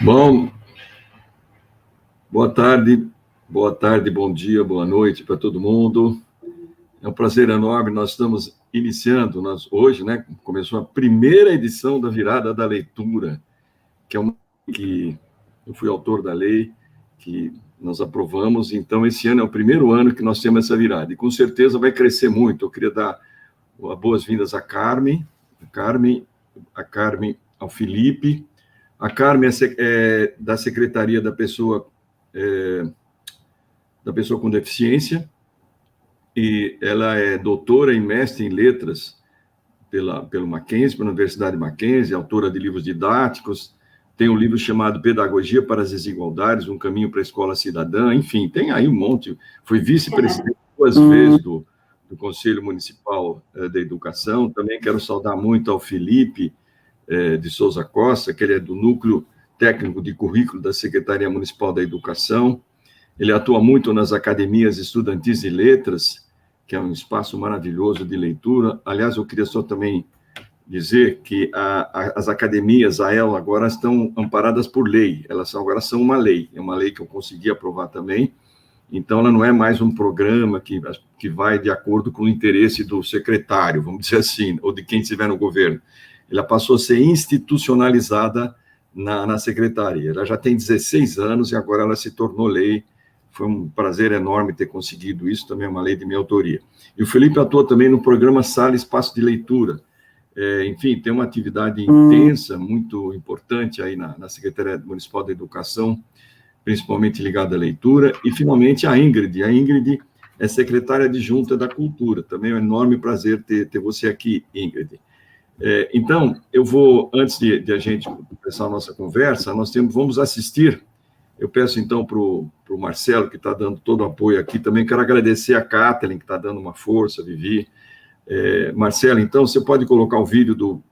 Bom, boa tarde, bom dia, boa noite para todo mundo. É um prazer enorme. Nós estamos iniciando, hoje, né? Começou a primeira edição da Virada da Leitura, que é uma que eu fui autor da lei, que nós aprovamos. Então, esse ano é o primeiro ano que nós temos essa virada, e com certeza vai crescer muito. Eu queria dar boas-vindas à Carmen, ao Felipe. A Carmen é da Secretaria da pessoa com deficiência, e ela é doutora e mestre em letras pelo Mackenzie, pela Universidade Mackenzie, autora de livros didáticos, tem um livro chamado Pedagogia para as Desigualdades, um caminho para a escola cidadã, enfim, tem aí um monte. Foi vice-presidente 2 vezes do Conselho Municipal da Educação. Também quero saudar muito ao Felipe de Souza Costa, que ele é do Núcleo Técnico de Currículo da Secretaria Municipal da Educação. Ele atua muito nas academias estudantis de letras, que é um espaço maravilhoso de leitura. Aliás, eu queria só também dizer que as academias, a EL, agora estão amparadas por lei. Elas agora são uma lei. É uma lei que eu consegui aprovar também. Então, ela não é mais um programa que vai de acordo com o interesse do secretário, vamos dizer assim, ou de quem estiver no governo. Ela passou a ser institucionalizada na secretaria. Ela já tem 16 anos e agora ela se tornou lei. Foi um prazer enorme ter conseguido isso, também é uma lei de minha autoria. E o Felipe atua também no programa Sala Espaço de Leitura. Enfim, tem uma atividade intensa, muito importante aí na Secretaria Municipal da Educação, principalmente ligada à leitura. E, finalmente, a Ingrid. A Ingrid é secretária adjunta da Cultura. Também é um enorme prazer ter você aqui, Ingrid. Então, eu vou, antes de a gente começar a nossa conversa, vamos assistir. Eu peço, então, para o Marcelo, que está dando todo o apoio aqui. Também quero agradecer a Kathleen, que está dando uma força, Vivi. Marcelo, então, você pode colocar o vídeo do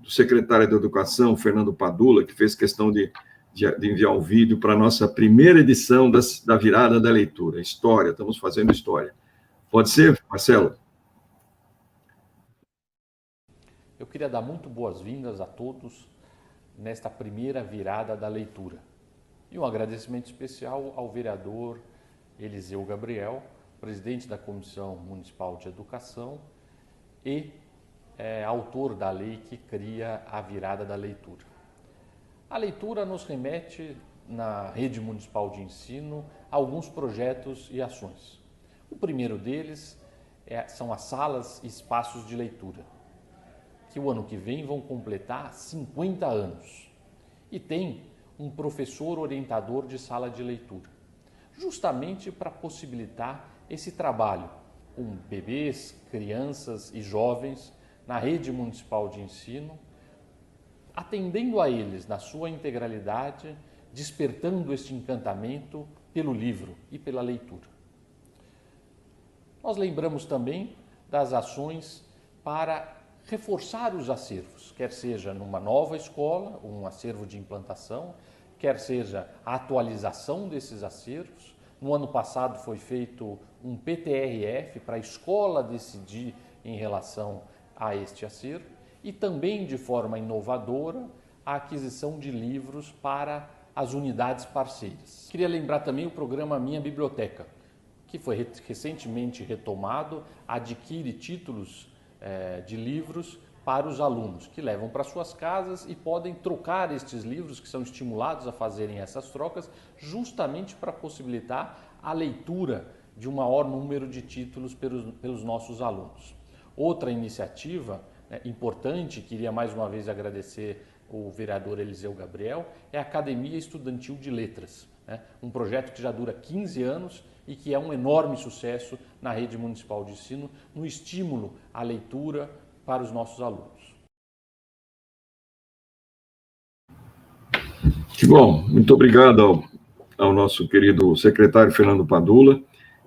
secretário da Educação, Fernando Padula, que fez questão de enviar o vídeo para a nossa primeira edição da Virada da Leitura. História, estamos fazendo história. Pode ser, Marcelo? Eu queria dar muito boas-vindas a todos nesta primeira Virada da Leitura. E um agradecimento especial ao vereador Eliseu Gabriel, presidente da Comissão Municipal de Educação e autor da lei que cria a Virada da Leitura. A leitura nos remete, na rede municipal de ensino, a alguns projetos e ações. O primeiro deles são as salas e espaços de leitura, que o ano que vem vão completar 50 anos. E tem um professor orientador de sala de leitura, justamente para possibilitar esse trabalho com bebês, crianças e jovens na rede municipal de ensino, atendendo a eles na sua integralidade, despertando este encantamento pelo livro e pela leitura. Nós lembramos também das ações para reforçar os acervos, quer seja numa nova escola, um acervo de implantação, quer seja a atualização desses acervos. No ano passado foi feito um PTRF para a escola decidir em relação a este acervo e também, de forma inovadora, a aquisição de livros para as unidades parceiras. Queria lembrar também o programa Minha Biblioteca, que foi recentemente retomado, adquire títulos de livros para os alunos, que levam para suas casas e podem trocar estes livros, que são estimulados a fazerem essas trocas, justamente para possibilitar a leitura de um maior número de títulos pelos nossos alunos. Outra iniciativa importante, queria mais uma vez agradecer o vereador Eliseu Gabriel, é a Academia Estudantil de Letras, um projeto que já dura 15 anos e que é um enorme sucesso na rede municipal de ensino, no estímulo à leitura para os nossos alunos. Que bom, muito obrigado ao nosso querido secretário Fernando Padula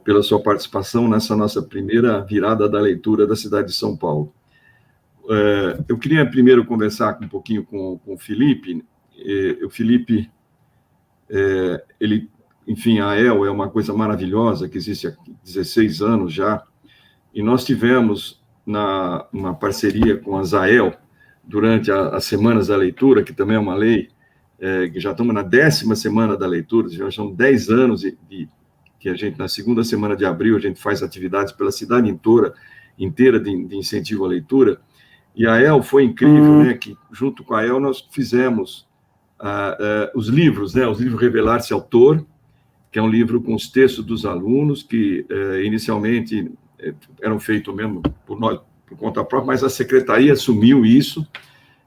pela sua participação nessa nossa primeira Virada da Leitura da cidade de São Paulo. Eu queria primeiro conversar um pouquinho com o Felipe. O Felipe, ele, enfim, a EL é uma coisa maravilhosa que existe há 16 anos já, e nós tivemos uma parceria com a ZAEL durante as Semanas da Leitura, que também é uma lei, que já estamos na 10ª semana da leitura, já são 10 anos que a gente, na segunda semana de abril, a gente faz atividades pela cidade inteira de incentivo à leitura, e a EL foi incrível, né, que junto com a EL nós fizemos os livros, né, os livros Revelar-se Autor, que é um livro com os textos dos alunos, que inicialmente eram feitos mesmo por nós, por conta própria, mas a secretaria assumiu isso.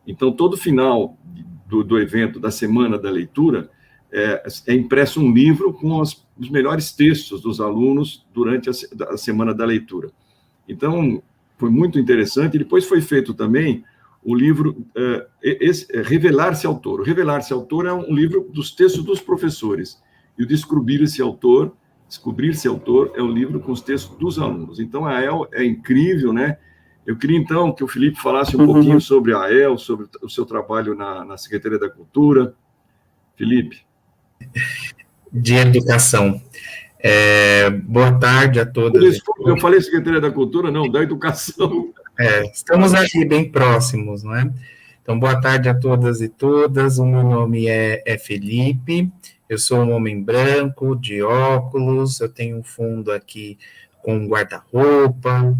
Então, todo final do evento, da Semana da Leitura, é impresso um livro com os melhores textos dos alunos durante a Semana da Leitura. Então, foi muito interessante. E depois foi feito também o livro Revelar-se Autor. O Revelar-se Autor é um livro dos textos dos professores. E o Descobrir-se Autor é um livro com os textos dos alunos. Então, a EL é incrível, né? Eu queria, então, que o Felipe falasse um pouquinho sobre a EL, sobre o seu trabalho na Secretaria da Cultura. Felipe. De Educação. Boa tarde a todas. Desculpa, eu falei Secretaria da Cultura, não, da Educação. Estamos aqui bem próximos, não é? Então, boa tarde a todas e todas. O meu nome é Felipe, eu sou um homem branco, de óculos, eu tenho um fundo aqui com guarda-roupa,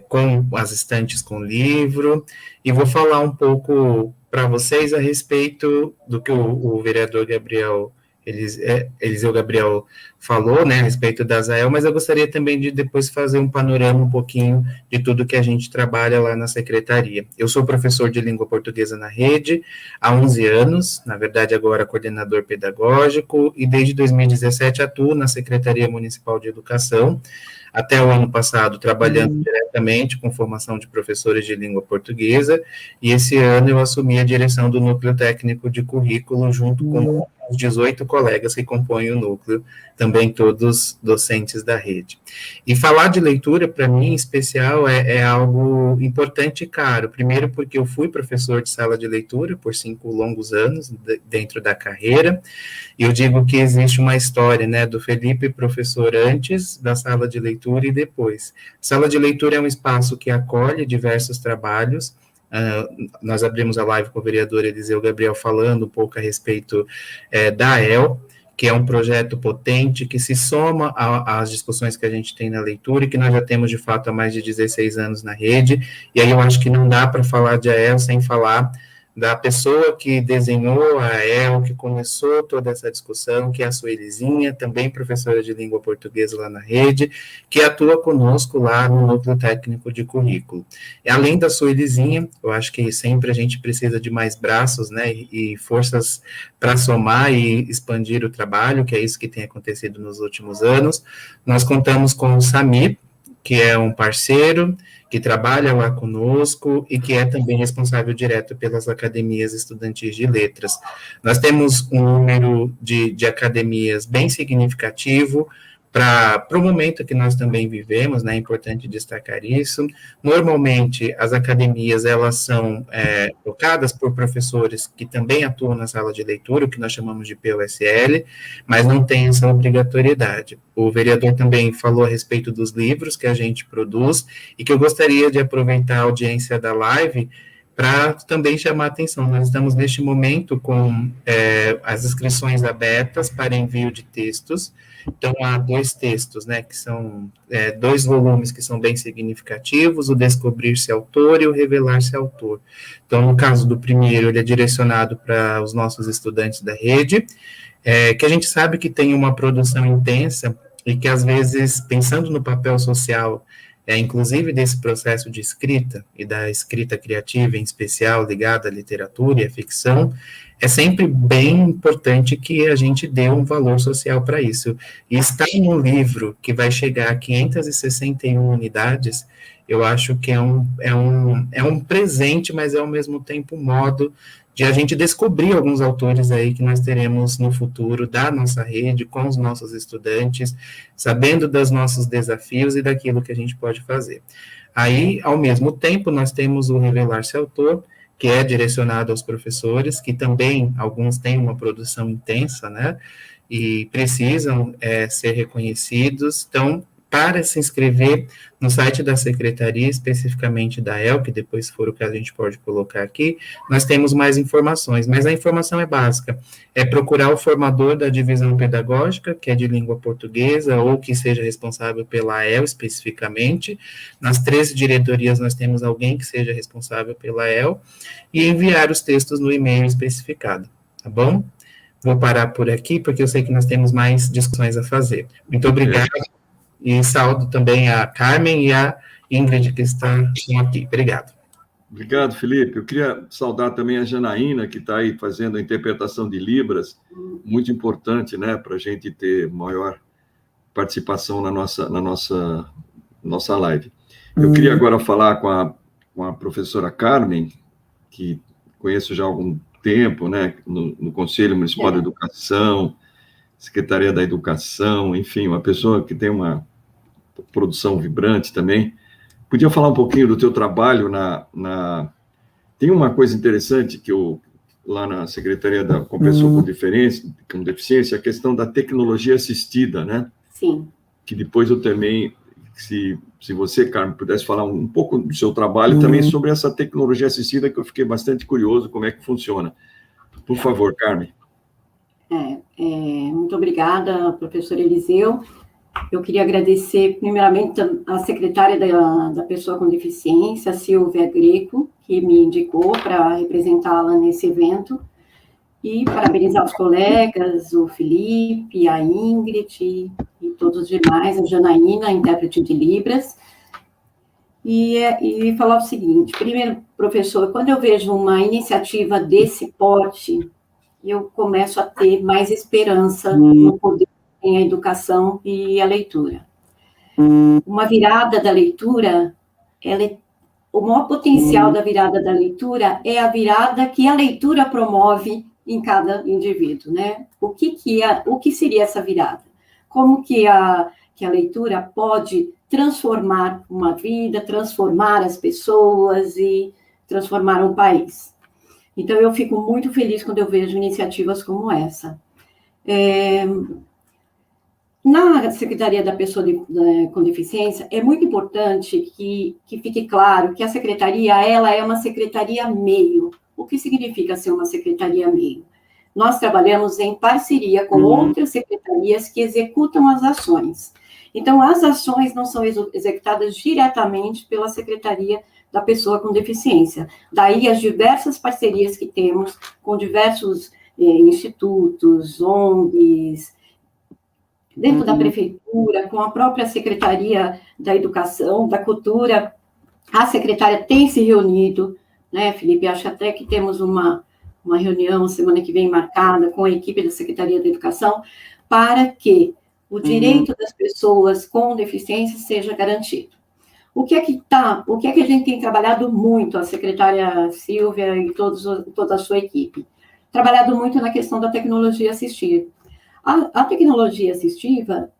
com as estantes com livro, e vou falar um pouco para vocês a respeito do que o vereador Eliseu Gabriel falou, né, a respeito da AEL, mas eu gostaria também de depois fazer um panorama um pouquinho de tudo que a gente trabalha lá na secretaria. Eu sou professor de língua portuguesa na rede há 11 anos, na verdade agora coordenador pedagógico, e desde 2017 atuo na Secretaria Municipal de Educação, até o ano passado trabalhando diretamente com formação de professores de língua portuguesa, e esse ano eu assumi a direção do Núcleo Técnico de Currículo, junto com os 18 colegas que compõem o núcleo, também todos docentes da rede. E falar de leitura, para mim, em especial, é algo importante e caro. Primeiro, porque eu fui professor de sala de leitura por 5 longos anos dentro da carreira, e eu digo que existe uma história, né, do Felipe, professor antes da sala de leitura e depois. Sala de leitura é um espaço que acolhe diversos trabalhos. Nós abrimos a live com o vereador Eliseu Gabriel falando um pouco a respeito da AEL, que é um projeto potente, que se soma às discussões que a gente tem na leitura e que nós já temos, de fato, há mais de 16 anos na rede, e aí eu acho que não dá para falar de AEL sem falar da pessoa que desenhou a AEL, que começou toda essa discussão, que é a Suelizinha, também professora de língua portuguesa lá na rede, que atua conosco lá no Núcleo Técnico de Currículo. E além da Suelizinha, eu acho que sempre a gente precisa de mais braços, né, e forças para somar e expandir o trabalho, que é isso que tem acontecido nos últimos anos. Nós contamos com o Samir, que é um parceiro, que trabalha lá conosco e que é também responsável direto pelas academias estudantis de letras. Nós temos um número de academias bem significativo para o momento que nós também vivemos, né, é importante destacar isso. Normalmente, as academias, elas são tocadas por professores que também atuam na sala de leitura, o que nós chamamos de POSL, mas não tem essa obrigatoriedade. O vereador também falou a respeito dos livros que a gente produz, e que eu gostaria de aproveitar a audiência da live para também chamar a atenção. Nós estamos, neste momento, com as inscrições abertas para envio de textos. Então, há 2 textos, né, que são 2 volumes que são bem significativos, o Descobrir-se Autor e o Revelar-se Autor. Então, no caso do primeiro, ele é direcionado para os nossos estudantes da rede, que a gente sabe que tem uma produção intensa e que, às vezes, pensando no papel social, inclusive desse processo de escrita, e da escrita criativa em especial, ligada à literatura e à ficção, é sempre bem importante que a gente dê um valor social para isso. E estar num livro que vai chegar a 561 unidades, eu acho que é um presente, mas é ao mesmo tempo um modo de a gente descobrir alguns autores aí que nós teremos no futuro da nossa rede, com os nossos estudantes, sabendo dos nossos desafios e daquilo que a gente pode fazer. Aí, ao mesmo tempo, nós temos o Revelar-se Autor, que é direcionado aos professores, que também, alguns têm uma produção intensa, né, e precisam ser reconhecidos. Então, para se inscrever no site da secretaria, especificamente da EL, que depois, se for o caso, a gente pode colocar aqui, nós temos mais informações, mas a informação é básica, é procurar o formador da divisão pedagógica, que é de língua portuguesa, ou que seja responsável pela EL especificamente. Nas 13 diretorias nós temos alguém que seja responsável pela EL, e enviar os textos no e-mail especificado, tá bom? Vou parar por aqui, porque eu sei que nós temos mais discussões a fazer. Muito obrigado. E saúdo também a Carmen e a Ingrid, que estão aqui. Obrigado. Obrigado, Felipe. Eu queria saudar também a Janaína, que está aí fazendo a interpretação de Libras, muito importante, né, para a gente ter maior participação na nossa live. Eu queria agora falar com a professora Carmen, que conheço já há algum tempo, né, no Conselho Municipal de Educação, Secretaria da Educação, enfim, uma pessoa que tem uma produção vibrante também. Podia falar um pouquinho do teu trabalho Tem uma coisa interessante que lá na Secretaria com pessoa com deficiência, a questão da tecnologia assistida, né? Sim. Que depois eu também, se você, Carmen, pudesse falar um pouco do seu trabalho também sobre essa tecnologia assistida, que eu fiquei bastante curioso como é que funciona. Por favor, Carmen. Muito obrigada, professor Eliseu. Eu queria agradecer, primeiramente, a secretária da Pessoa com Deficiência, Silvia Greco, que me indicou para representá-la nesse evento, e parabenizar os colegas, o Felipe, a Ingrid e todos os demais, a Janaína, intérprete de Libras, e falar o seguinte: primeiro, professor, quando eu vejo uma iniciativa desse porte, eu começo a ter mais esperança no poder em a educação e a leitura. Uma virada da leitura, o maior potencial da virada da leitura é a virada que a leitura promove em cada indivíduo, né? O que seria essa virada? Como que a leitura pode transformar uma vida, transformar as pessoas e transformar um país? Então, eu fico muito feliz quando eu vejo iniciativas como essa. Na Secretaria da Pessoa com Deficiência, é muito importante que fique claro que a Secretaria, ela é uma secretaria meio. O que significa ser uma secretaria meio? Nós trabalhamos em parceria com outras secretarias que executam as ações. Então, as ações não são executadas diretamente pela Secretaria da Pessoa com Deficiência. Daí as diversas parcerias que temos com diversos institutos, ONGs, dentro da prefeitura, com a própria Secretaria da Educação, da Cultura. A secretária tem se reunido, né, Felipe? Acho até que temos uma reunião semana que vem marcada com a equipe da Secretaria da Educação, para que o direito das pessoas com deficiência seja garantido. O que é que a gente tem trabalhado muito, a secretária Silvia e toda a sua equipe? Trabalhado muito na questão da tecnologia assistiva. A tecnologia assistiva,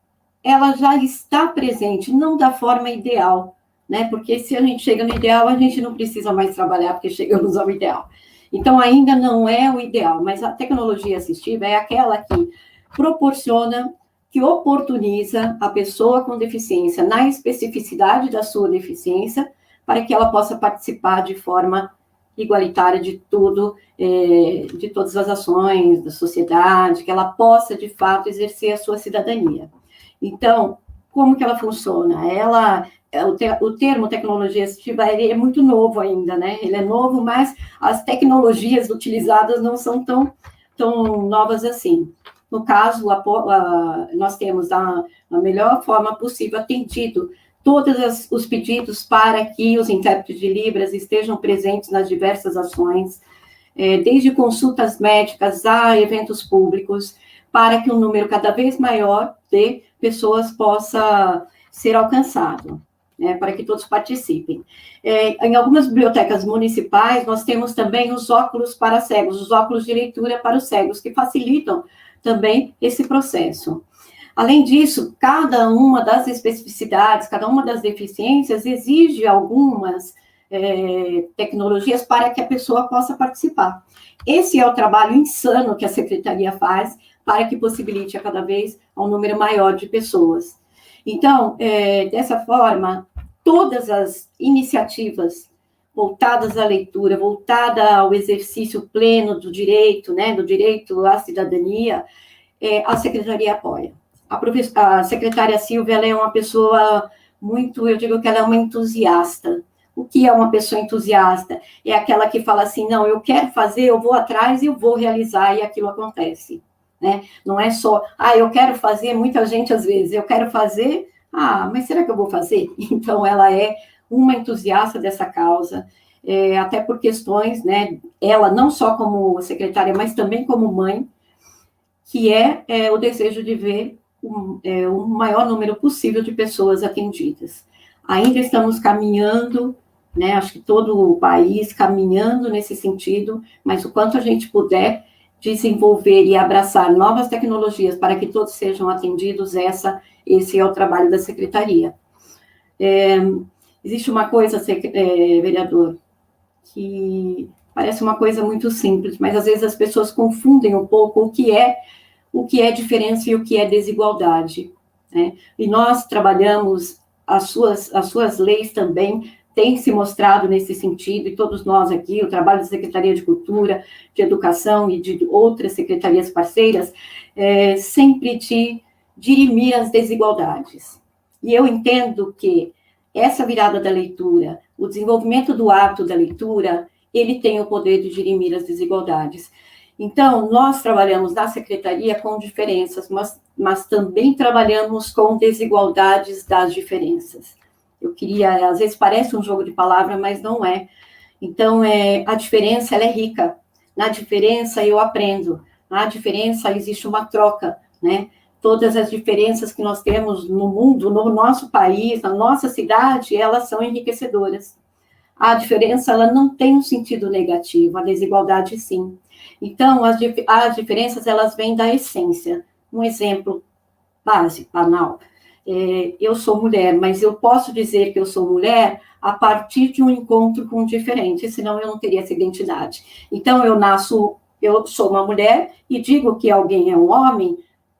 ela já está presente, não da forma ideal, né? Porque se a gente chega no ideal, a gente não precisa mais trabalhar, porque chegamos ao ideal. Então, ainda não é o ideal, mas a tecnologia assistiva é aquela que proporciona, que oportuniza a pessoa com deficiência na especificidade da sua deficiência, para que ela possa participar de forma igualitária de tudo, de todas as ações da sociedade, que ela possa, de fato, exercer a sua cidadania. Então, como que ela funciona? O termo tecnologia assistiva é muito novo ainda, né? Ele é novo, mas as tecnologias utilizadas não são tão novas assim. No caso, nós temos da melhor forma possível atendido todos os pedidos para que os intérpretes de Libras estejam presentes nas diversas ações, desde consultas médicas a eventos públicos, para que um número cada vez maior de pessoas possa ser alcançado, né, para que todos participem. Em algumas bibliotecas municipais, nós temos também os óculos para cegos, os óculos de leitura para os cegos, que facilitam também esse processo. Além disso, cada uma das especificidades, cada uma das deficiências exige algumas tecnologias para que a pessoa possa participar. Esse é o trabalho insano que a Secretaria faz para que possibilite a cada vez um número maior de pessoas. Então, dessa forma, todas as iniciativas voltadas à leitura, voltada ao exercício pleno do direito, né, do direito à cidadania, a Secretaria apoia. A secretária Silvia, ela é uma pessoa muito, eu digo que ela é uma entusiasta. O que é uma pessoa entusiasta? É aquela que fala assim, não, eu quero fazer, eu vou atrás e eu vou realizar, e aquilo acontece. Né? Não é só, eu quero fazer, muita gente às vezes, eu quero fazer, mas será que eu vou fazer? Então, ela é uma entusiasta dessa causa, até por questões, né, ela não só como secretária, mas também como mãe, que é o desejo de ver o maior número possível de pessoas atendidas. Ainda estamos caminhando, né, acho que todo o país caminhando nesse sentido, mas o quanto a gente puder desenvolver e abraçar novas tecnologias para que todos sejam atendidos, esse é o trabalho da secretaria. Existe uma coisa, vereador, que parece uma coisa muito simples, mas às vezes as pessoas confundem um pouco o que é diferença e o que é desigualdade, né? E nós trabalhamos, as suas leis também têm se mostrado nesse sentido, e todos nós aqui, o trabalho da Secretaria de Cultura, de Educação e de outras secretarias parceiras, sempre de dirimir as desigualdades. E eu entendo que essa virada da leitura, o desenvolvimento do hábito da leitura, ele tem o poder de dirimir as desigualdades. Então, nós trabalhamos na secretaria com diferenças, mas também trabalhamos com desigualdades das diferenças. Eu queria, às vezes parece um jogo de palavras, mas não é. Então, a diferença, ela é rica. Na diferença, eu aprendo. Na diferença, existe uma troca, né? Todas as diferenças que nós temos no mundo, no nosso país, na nossa cidade, elas são enriquecedoras. A diferença, ela não tem um sentido negativo, a desigualdade, sim. Então, as diferenças, elas vêm da essência. Um exemplo básico, banal. Eu sou mulher, mas eu posso dizer que eu sou mulher a partir de um encontro com um diferente, senão eu não teria essa identidade. Então, eu sou uma mulher e digo que alguém é um homem,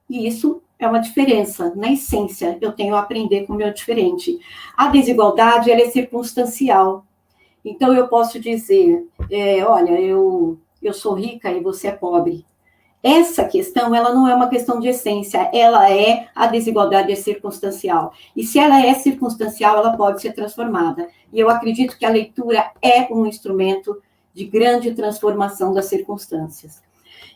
e isso é uma diferença. Na essência, eu tenho a aprender com o meu diferente. A desigualdade, ela é circunstancial. Então, eu posso dizer, olha, eu sou rica e você é pobre. Essa questão, ela não é uma questão de essência, a desigualdade é circunstancial. E se ela é circunstancial, ela pode ser transformada. E eu acredito que a leitura é um instrumento de grande transformação das circunstâncias.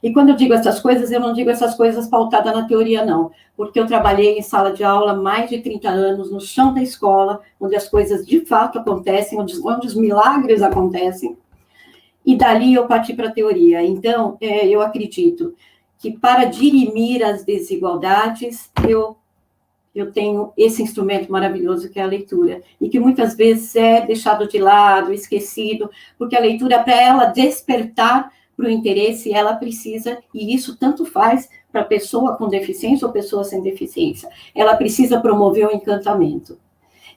E quando eu digo essas coisas, eu não digo essas coisas pautadas na teoria, não. Porque eu trabalhei em sala de aula mais de 30 anos, no chão da escola, onde as coisas de fato acontecem, onde os milagres acontecem. E dali eu parti para a teoria. Então, eu acredito que para dirimir as desigualdades, eu tenho esse instrumento maravilhoso que é a leitura, e que muitas vezes é deixado de lado, esquecido, porque a leitura, para ela despertar para o interesse, ela precisa, e isso tanto faz para pessoa com deficiência ou pessoa sem deficiência, ela precisa promover o encantamento.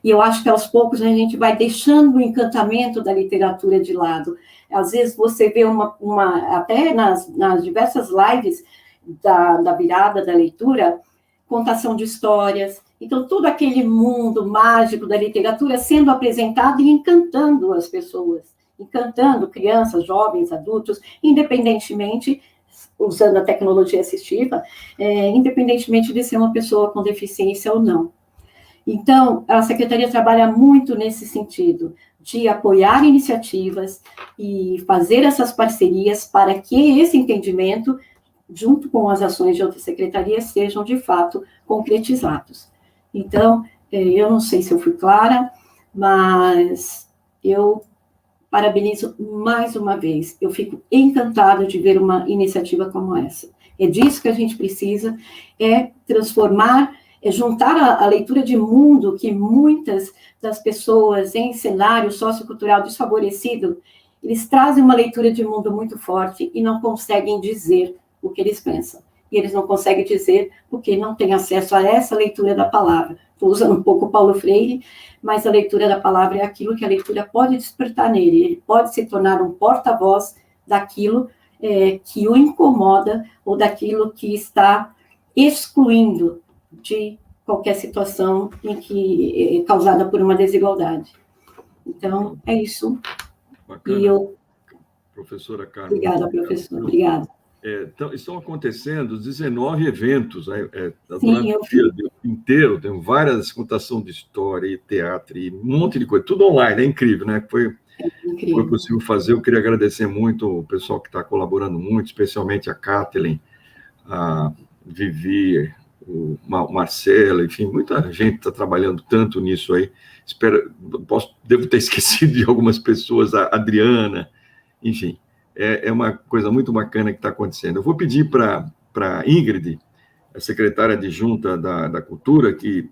E eu acho que aos poucos a gente vai deixando o encantamento da literatura de lado. Às vezes você vê até nas diversas lives da virada da leitura, contação de histórias. Então, todo aquele mundo mágico da literatura sendo apresentado e encantando as pessoas, encantando crianças, jovens, adultos, independentemente, usando a tecnologia assistiva, independentemente de ser uma pessoa com deficiência ou não. Então, a Secretaria trabalha muito nesse sentido, de apoiar iniciativas e fazer essas parcerias para que esse entendimento, junto com as ações de outras secretarias, sejam, de fato, concretizados. Então, eu não sei se eu fui clara, mas eu parabenizo mais uma vez. Eu fico encantada de ver uma iniciativa como essa. É disso que a gente precisa, transformar, juntar a leitura de mundo que muitas das pessoas em cenário sociocultural desfavorecido, eles trazem uma leitura de mundo muito forte e não conseguem dizer o que eles pensam. E eles não conseguem dizer porque não têm acesso a essa leitura da palavra. Estou usando um pouco Paulo Freire, mas a leitura da palavra é aquilo que a leitura pode despertar nele. Ele pode se tornar um porta-voz daquilo que o incomoda ou daquilo que está excluindo de qualquer situação em que é causada por uma desigualdade. Então, é isso. Bacana. E eu... Professora Carmen. Obrigada, professor. Obrigada. Então, estão acontecendo 19 eventos Sim, durante o dia inteiro. Tem várias contação de história e teatro e um monte de coisa. Tudo online, é incrível, né? Foi possível fazer. Eu queria agradecer muito o pessoal que está colaborando muito, especialmente a Kathleen, a Vivi, o Marcelo, enfim, muita gente está trabalhando tanto nisso aí. Devo ter esquecido de algumas pessoas, a Adriana, enfim. É uma coisa muito bacana que está acontecendo. Eu vou pedir para a Ingrid, a secretária adjunta da Cultura, que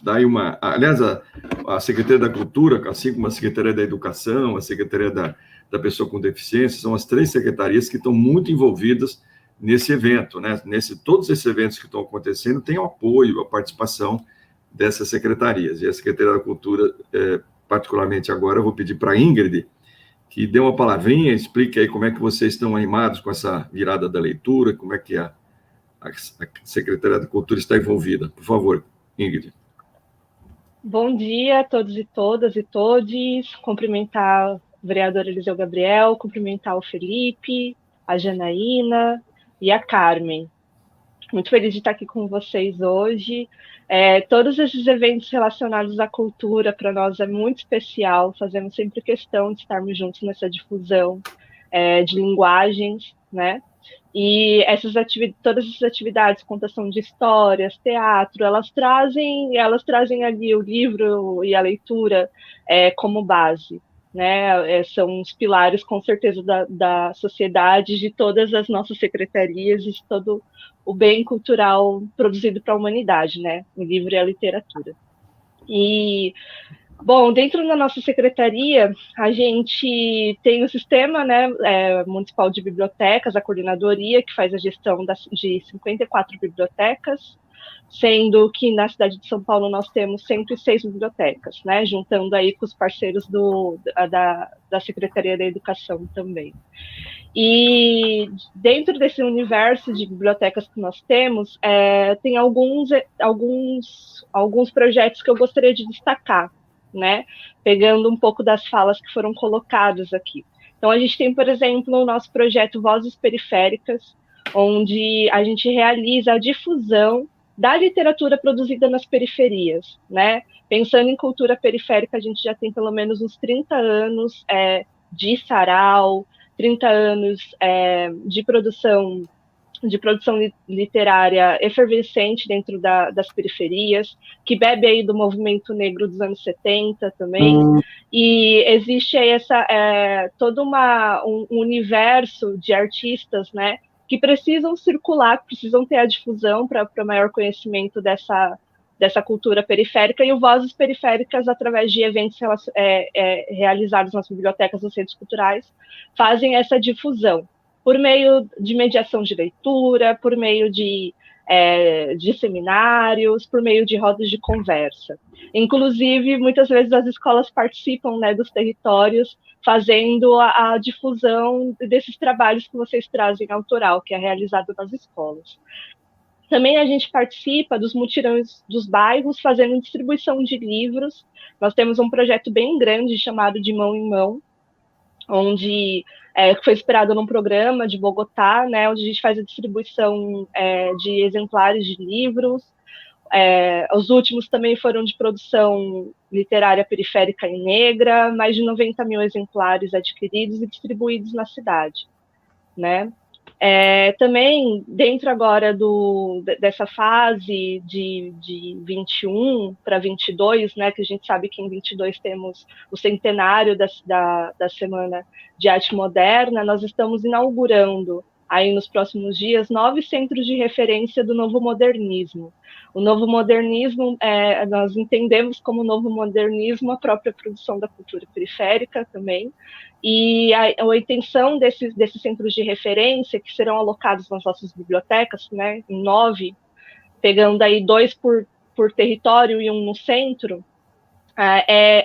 dá aí uma... Aliás, a Secretaria da Cultura, assim como a Secretaria da Educação, a Secretaria da Pessoa com Deficiência, são as 3 secretarias que estão muito envolvidas nesse evento, né? Todos esses eventos que estão acontecendo têm o apoio, a participação dessas secretarias. E a Secretaria da Cultura, particularmente agora, eu vou pedir para a Ingrid, que dê uma palavrinha, explique aí como é que vocês estão animados com essa virada da leitura, como é que a Secretaria da Cultura está envolvida. Por favor, Ingrid. Bom dia a todos e todas e todes. Cumprimentar o vereador Eliseu Gabriel, cumprimentar o Felipe, a Janaína e a Carmen. Muito feliz de estar aqui com vocês hoje. Todos esses eventos relacionados à cultura, para nós, é muito especial. Fazemos sempre questão de estarmos juntos nessa difusão de linguagens, né? E todas essas atividades, contação de histórias, teatro, elas trazem ali o livro e a leitura como base, né? São os pilares, com certeza, da sociedade, de todas as nossas secretarias, de todo o bem cultural produzido para a humanidade, né? O livro e a literatura. E, bom, dentro da nossa secretaria, a gente tem o sistema, né, municipal de bibliotecas, a coordenadoria, que faz a gestão de 54 bibliotecas, sendo que na cidade de São Paulo nós temos 106 bibliotecas, né, juntando aí com os parceiros da Secretaria da Educação também. E dentro desse universo de bibliotecas que nós temos, tem alguns projetos que eu gostaria de destacar, né? Pegando um pouco das falas que foram colocadas aqui. Então, a gente tem, por exemplo, o nosso projeto Vozes Periféricas, onde a gente realiza a difusão da literatura produzida nas periferias, né? Pensando em cultura periférica, a gente já tem pelo menos uns 30 anos de sarau, 30 anos de produção literária efervescente dentro das periferias, que bebe aí do movimento negro dos anos 70 também, e existe aí todo um universo de artistas, né, que precisam circular, precisam ter a difusão para maior conhecimento dessa cultura periférica, e o Vozes Periféricas, através de eventos realizados nas bibliotecas dos centros culturais, fazem essa difusão, por meio de mediação de leitura, por meio de seminários, por meio de rodas de conversa. Inclusive, muitas vezes as escolas participam, né, dos territórios, fazendo a difusão desses trabalhos que vocês trazem autoral, que é realizado nas escolas. Também a gente participa dos mutirões dos bairros, fazendo distribuição de livros. Nós temos um projeto bem grande chamado De Mão em Mão, onde foi inspirado num programa de Bogotá, né, onde a gente faz a distribuição de exemplares de livros. Os últimos também foram de produção literária periférica e negra, mais de 90 mil exemplares adquiridos e distribuídos na cidade, né? Também, dentro agora dessa fase de 21 para 22, né, que a gente sabe que em 22 temos o centenário da Semana de Arte Moderna, nós estamos inaugurando, aí nos próximos dias, 9 centros de referência do novo modernismo. O novo modernismo, nós entendemos como novo modernismo a própria produção da cultura periférica também, e a intenção desses centros de referência, que serão alocados nas nossas bibliotecas, né, em 9, pegando aí 2 por território e 1 no centro,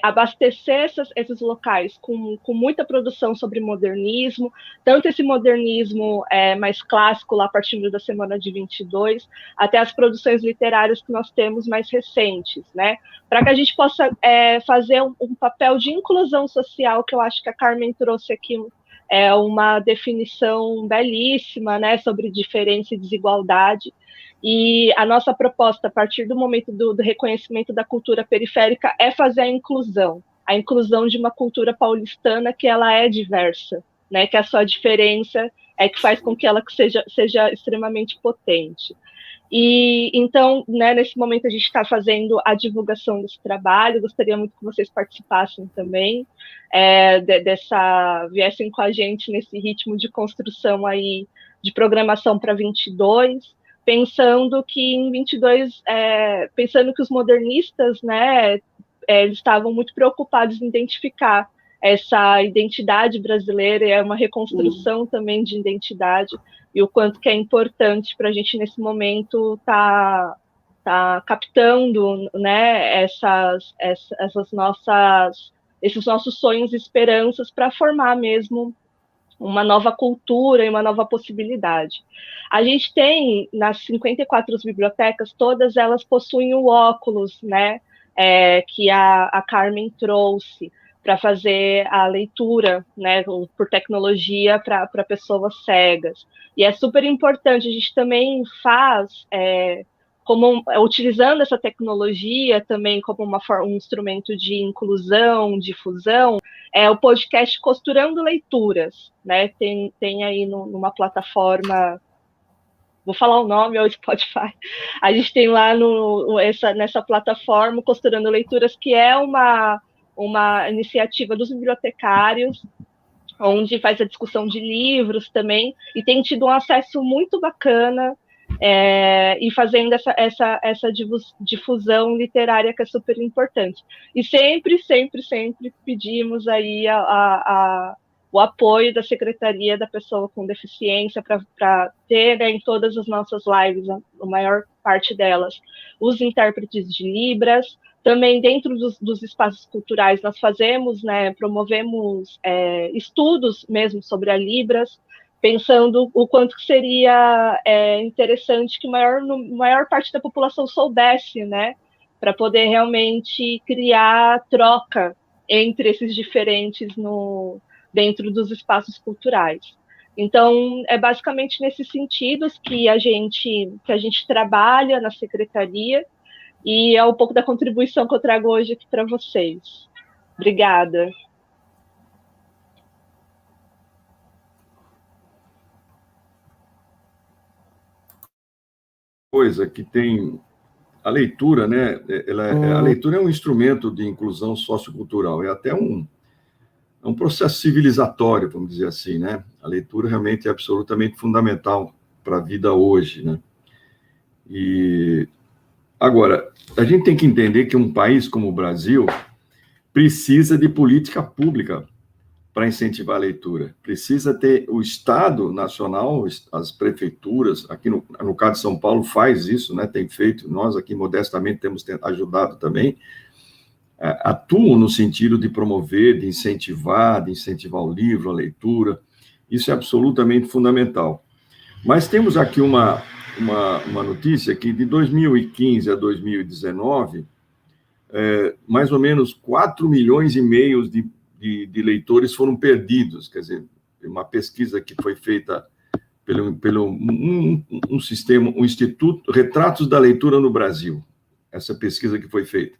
abastecer esses locais com muita produção sobre modernismo, tanto esse modernismo mais clássico, lá a partir da semana de 22, até as produções literárias que nós temos mais recentes, né? Para que a gente possa fazer um papel de inclusão social, que eu acho que a Carmen trouxe aqui uma definição belíssima, né, sobre diferença e desigualdade. E a nossa proposta, a partir do momento do reconhecimento da cultura periférica, é fazer a inclusão de uma cultura paulistana que ela é diversa, né, que a sua diferença é que faz com que ela seja extremamente potente. E então, né, nesse momento a gente está fazendo a divulgação desse trabalho, gostaria muito que vocês participassem também, viessem com a gente nesse ritmo de construção aí de programação para 22, pensando que em 22, pensando que os modernistas, né, eles estavam muito preocupados em identificar essa identidade brasileira, é uma reconstrução também de identidade, e o quanto que é importante para a gente, nesse momento, tá captando, né, esses nossos sonhos e esperanças para formar mesmo uma nova cultura e uma nova possibilidade. A gente tem, nas 54 bibliotecas, todas elas possuem o óculos, né, que a Carmen trouxe para fazer a leitura, né, por tecnologia para pessoas cegas. E é super importante, a gente também faz, utilizando essa tecnologia também como um instrumento de inclusão, difusão, o podcast Costurando Leituras, né? Tem aí numa plataforma, vou falar o nome, é o Spotify. A gente tem lá nessa plataforma Costurando Leituras, que é uma iniciativa dos bibliotecários, onde faz a discussão de livros também, e tem tido um acesso muito bacana, e fazendo essa difusão literária que é super importante. E sempre pedimos aí o apoio da Secretaria da Pessoa com Deficiência para ter, né, em todas as nossas lives, a maior parte delas, os intérpretes de Libras. Também dentro dos espaços culturais nós fazemos, né, promovemos estudos mesmo sobre a Libras, pensando o quanto que seria interessante que maior parte da população soubesse, né, para poder realmente criar troca entre esses diferentes dentro dos espaços culturais. Então, é basicamente nesses sentidos que a gente trabalha na secretaria, e é um pouco da contribuição que eu trago hoje aqui para vocês. Obrigada. Coisa que tem a leitura, né? A leitura é um instrumento de inclusão sociocultural, é até um processo civilizatório, vamos dizer assim, né? A leitura realmente é absolutamente fundamental para a vida hoje, né? E agora, a gente tem que entender que um país como o Brasil precisa de política pública para incentivar a leitura. Precisa ter o Estado Nacional, as prefeituras, aqui no caso de São Paulo faz isso, né? Tem feito, nós aqui modestamente temos ajudado também, atuam no sentido de promover, de incentivar o livro, a leitura. Isso é absolutamente fundamental. Mas temos aqui uma notícia que de 2015 a 2019, mais ou menos 4 milhões e meio de leitores foram perdidos. Quer dizer, uma pesquisa que foi feita pelo um instituto, Retratos da Leitura no Brasil, essa pesquisa que foi feita.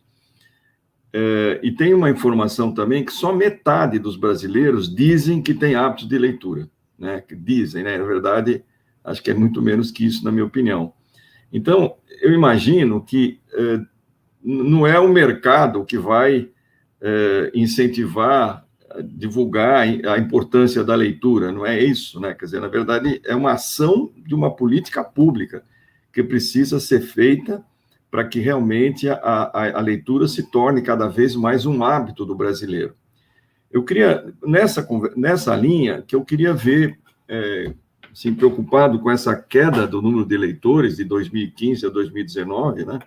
E tem uma informação também que só metade dos brasileiros dizem que tem hábitos de leitura, né? Que dizem, né? Na verdade, acho que é muito menos que isso, na minha opinião. Então, eu imagino que não é o mercado que vai incentivar, divulgar a importância da leitura, não é isso, né? Quer dizer, na verdade, é uma ação de uma política pública que precisa ser feita para que realmente a leitura se torne cada vez mais um hábito do brasileiro. Eu queria, nessa linha, que eu queria ver, assim, preocupado com essa queda do número de leitores de 2015 a 2019, né?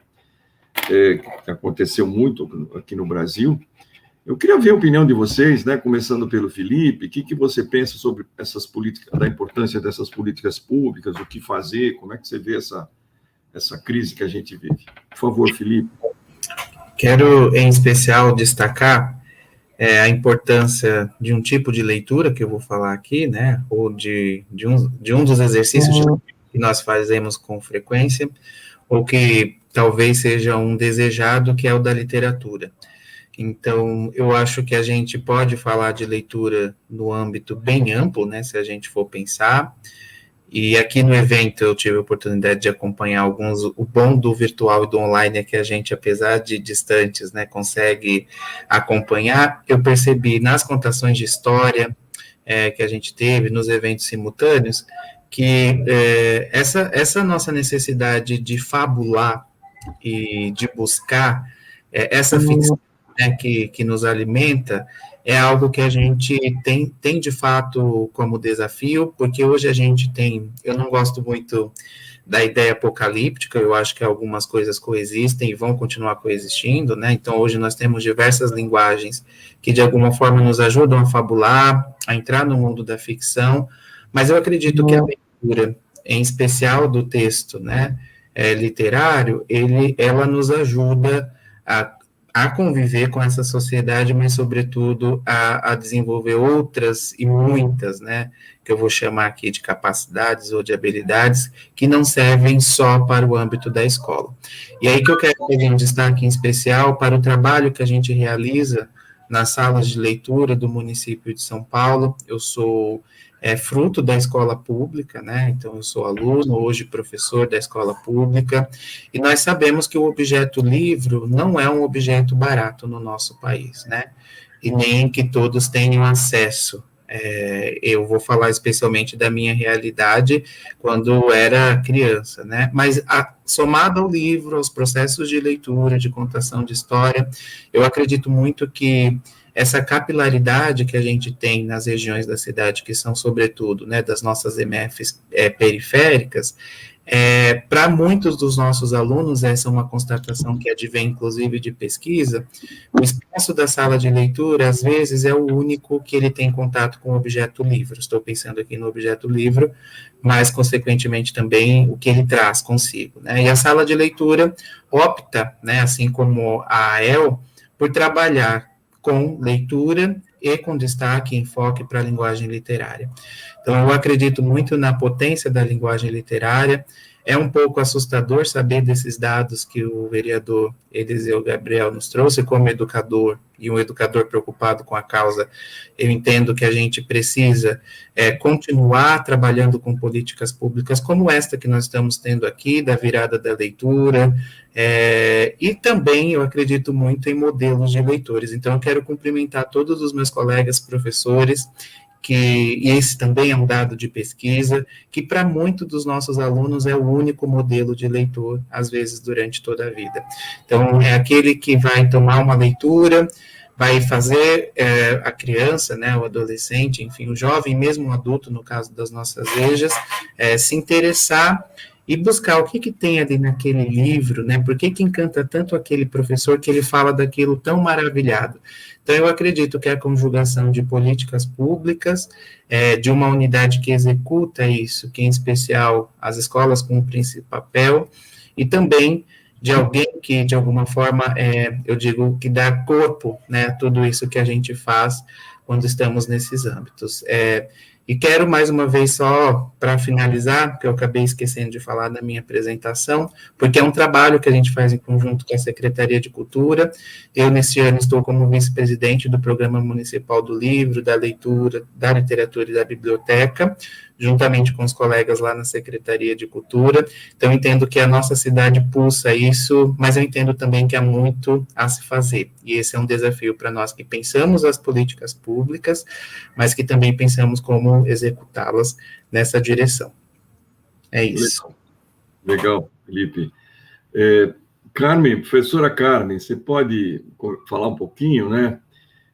que aconteceu muito aqui no Brasil. Eu queria ver a opinião de vocês, né, começando pelo Felipe, o que você pensa sobre essas políticas, da importância dessas políticas públicas, o que fazer, como é que você vê essa crise que a gente vive? Por favor, Felipe. Quero, em especial, destacar a importância de um tipo de leitura que eu vou falar aqui, né, ou de um dos exercícios que nós fazemos com frequência, ou que talvez seja um desejado, que é o da literatura. Então, eu acho que a gente pode falar de leitura no âmbito bem amplo, né, se a gente for pensar, e aqui no evento eu tive a oportunidade de acompanhar alguns. O bom do virtual e do online é que a gente, apesar de distantes, né, consegue acompanhar. Eu percebi nas contações de história que a gente teve, nos eventos simultâneos, que essa nossa necessidade de fabular e de buscar essa ficção, né, que nos alimenta, é algo que a gente tem de fato como desafio, porque hoje a gente tem, eu não gosto muito da ideia apocalíptica, eu acho que algumas coisas coexistem e vão continuar coexistindo, né, então hoje nós temos diversas linguagens que de alguma forma nos ajudam a fabular, a entrar no mundo da ficção, mas eu acredito que a leitura, em especial do texto, né, literário, ela nos ajuda a conviver com essa sociedade, mas, sobretudo, a desenvolver outras e muitas, né, que eu vou chamar aqui de capacidades ou de habilidades, que não servem só para o âmbito da escola. E aí que eu quero que a gente destaque em especial para o trabalho que a gente realiza nas salas de leitura do município de São Paulo. Eu sou fruto da escola pública, né, então eu sou aluno, hoje professor da escola pública, e nós sabemos que o objeto livro não é um objeto barato no nosso país, né, e nem que todos tenham acesso. Eu vou falar especialmente da minha realidade quando era criança, né, mas somado ao livro, aos processos de leitura, de contação de história, eu acredito muito que essa capilaridade que a gente tem nas regiões da cidade, que são, sobretudo, né, das nossas MFs periféricas, para muitos dos nossos alunos, essa é uma constatação que advém, inclusive, de pesquisa, o espaço da sala de leitura, às vezes, é o único que ele tem contato com o objeto livro. Estou pensando aqui no objeto livro, mas, consequentemente, também o que ele traz consigo, né? E a sala de leitura opta, né, assim como a AEL, por trabalhar com leitura e com destaque e enfoque para a linguagem literária. Então, eu acredito muito na potência da linguagem literária. É um pouco assustador saber desses dados que o vereador Eliseu Gabriel nos trouxe. Como educador, e um educador preocupado com a causa, eu entendo que a gente precisa continuar trabalhando com políticas públicas como esta que nós estamos tendo aqui, da virada da leitura, e também eu acredito muito em modelos de leitores. Então, eu quero cumprimentar todos os meus colegas professores, e esse também é um dado de pesquisa, que para muitos dos nossos alunos é o único modelo de leitor, às vezes, durante toda a vida. Então, é aquele que vai tomar uma leitura, vai fazer a criança, né, o adolescente, enfim, o jovem, mesmo o adulto, no caso das nossas EJAs, se interessar e buscar o que tem ali naquele livro, né, por que encanta tanto aquele professor que ele fala daquilo tão maravilhado. Então, eu acredito que a conjugação de políticas públicas, de uma unidade que executa isso, que em especial as escolas cumprem esse papel, e também de alguém que, de alguma forma, eu digo que dá corpo, né, a tudo isso que a gente faz quando estamos nesses âmbitos. E quero, mais uma vez, só para finalizar, porque eu acabei esquecendo de falar na minha apresentação, porque é um trabalho que a gente faz em conjunto com a Secretaria de Cultura. Eu, nesse ano, estou como vice-presidente do Programa Municipal do Livro, da Leitura, da Literatura e da Biblioteca, juntamente com os colegas lá na Secretaria de Cultura. Então, entendo que a nossa cidade pulsa isso, mas eu entendo também que há muito a se fazer. E esse é um desafio para nós que pensamos as políticas públicas, mas que também pensamos como executá-las nessa direção. É isso. Legal, Felipe. Carmen, professora Carmen, você pode falar um pouquinho, né,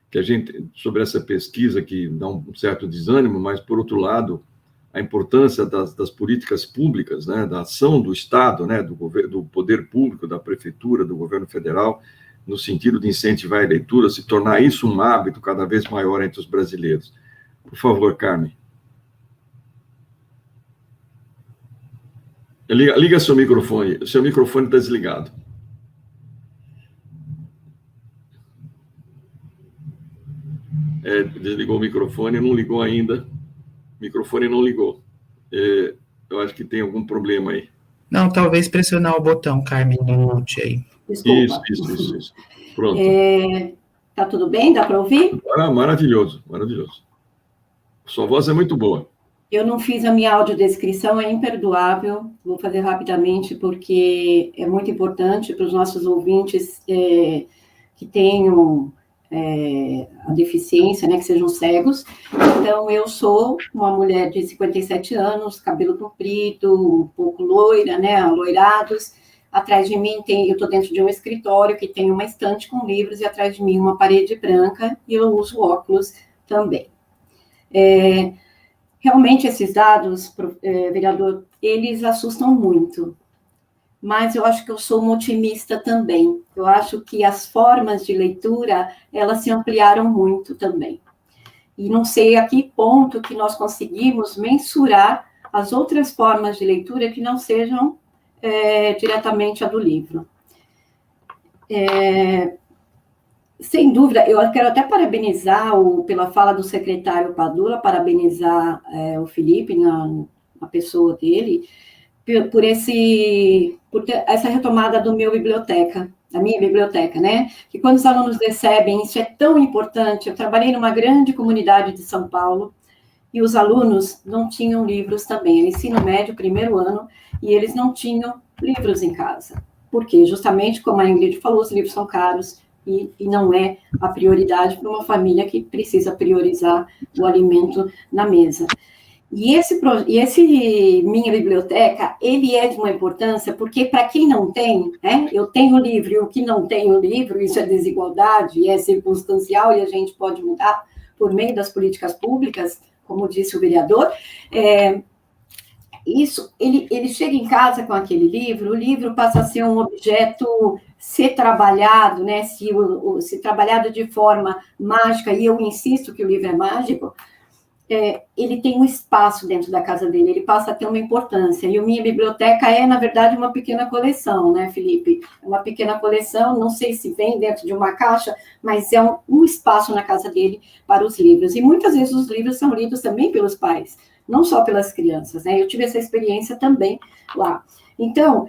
que a gente, sobre essa pesquisa que dá um certo desânimo, mas, por outro lado, a importância das políticas públicas, né, da ação do Estado, né, do poder público, da prefeitura, do governo federal, no sentido de incentivar a leitura, se tornar isso um hábito cada vez maior entre os brasileiros. Por favor, Carmen. Liga seu microfone está desligado. Desligou o microfone, não ligou ainda. O microfone não ligou. Eu acho que tem algum problema aí. Não, talvez pressionar o botão, Carmen, do mute aí. Desculpa. Isso. Pronto. Tá tudo bem? Dá para ouvir? Agora, maravilhoso. Sua voz é muito boa. Eu não fiz a minha audiodescrição, é imperdoável. Vou fazer rapidamente, porque é muito importante para os nossos ouvintes que tenham a deficiência, né, que sejam cegos. Então, eu sou uma mulher de 57 anos, cabelo comprido, um pouco loira, né, aloirados. Atrás de mim eu estou dentro de um escritório que tem uma estante com livros e atrás de mim uma parede branca e eu uso óculos também. Realmente esses dados, vereador, eles assustam muito. Mas eu acho que eu sou uma otimista também. Eu acho que as formas de leitura, elas se ampliaram muito também. E não sei a que ponto que nós conseguimos mensurar as outras formas de leitura que não sejam diretamente a do livro. Sem dúvida, eu quero até parabenizar, pela fala do secretário Padula, parabenizar o Felipe, na pessoa dele, por essa retomada da minha biblioteca, né? Que quando os alunos recebem, isso é tão importante. Eu trabalhei numa grande comunidade de São Paulo, e os alunos não tinham livros também. Era ensino médio, primeiro ano, e eles não tinham livros em casa. Por quê? Justamente, como a Ingrid falou, os livros são caros, e não é a prioridade para uma família que precisa priorizar o alimento na mesa. E esse Minha Biblioteca, ele é de uma importância, porque para quem não tem, né, eu tenho livro, e o que não tem o livro, isso é desigualdade, é circunstancial, e a gente pode mudar por meio das políticas públicas, como disse o vereador, ele chega em casa com aquele livro, o livro passa a ser um objeto ser trabalhado, né, se trabalhado de forma mágica, e eu insisto que o livro é mágico, ele tem um espaço dentro da casa dele, ele passa a ter uma importância, e a Minha Biblioteca na verdade, uma pequena coleção, né, Felipe? É uma pequena coleção, não sei se vem dentro de uma caixa, mas é um espaço na casa dele para os livros, e muitas vezes os livros são lidos também pelos pais, não só pelas crianças, né? Eu tive essa experiência também lá. Então,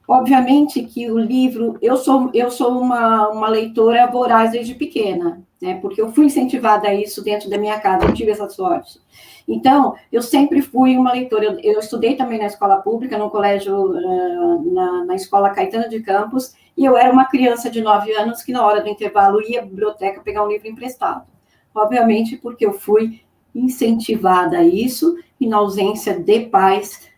obviamente que o livro, eu sou uma leitora voraz desde pequena, né? Porque eu fui incentivada a isso dentro da minha casa, eu tive essa sorte. Então, eu sempre fui uma leitora, eu estudei também na escola pública, no colégio, na escola Caetano de Campos, e eu era uma criança de 9 anos que na hora do intervalo ia à biblioteca pegar um livro emprestado. Obviamente porque eu fui incentivada a isso, e na ausência de pais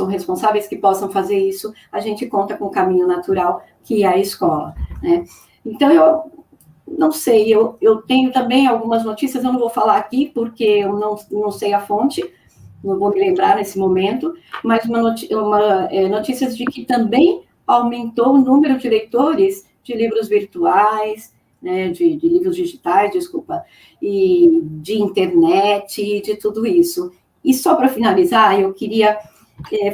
responsáveis que possam fazer isso, a gente conta com o caminho natural, que é a escola, né? Então, eu não sei, eu tenho também algumas notícias, eu não vou falar aqui, porque eu não sei a fonte, não vou me lembrar nesse momento, mas notícias de que também aumentou o número de leitores de livros virtuais, né, de livros digitais, e de internet, de tudo isso. E só para finalizar, eu queria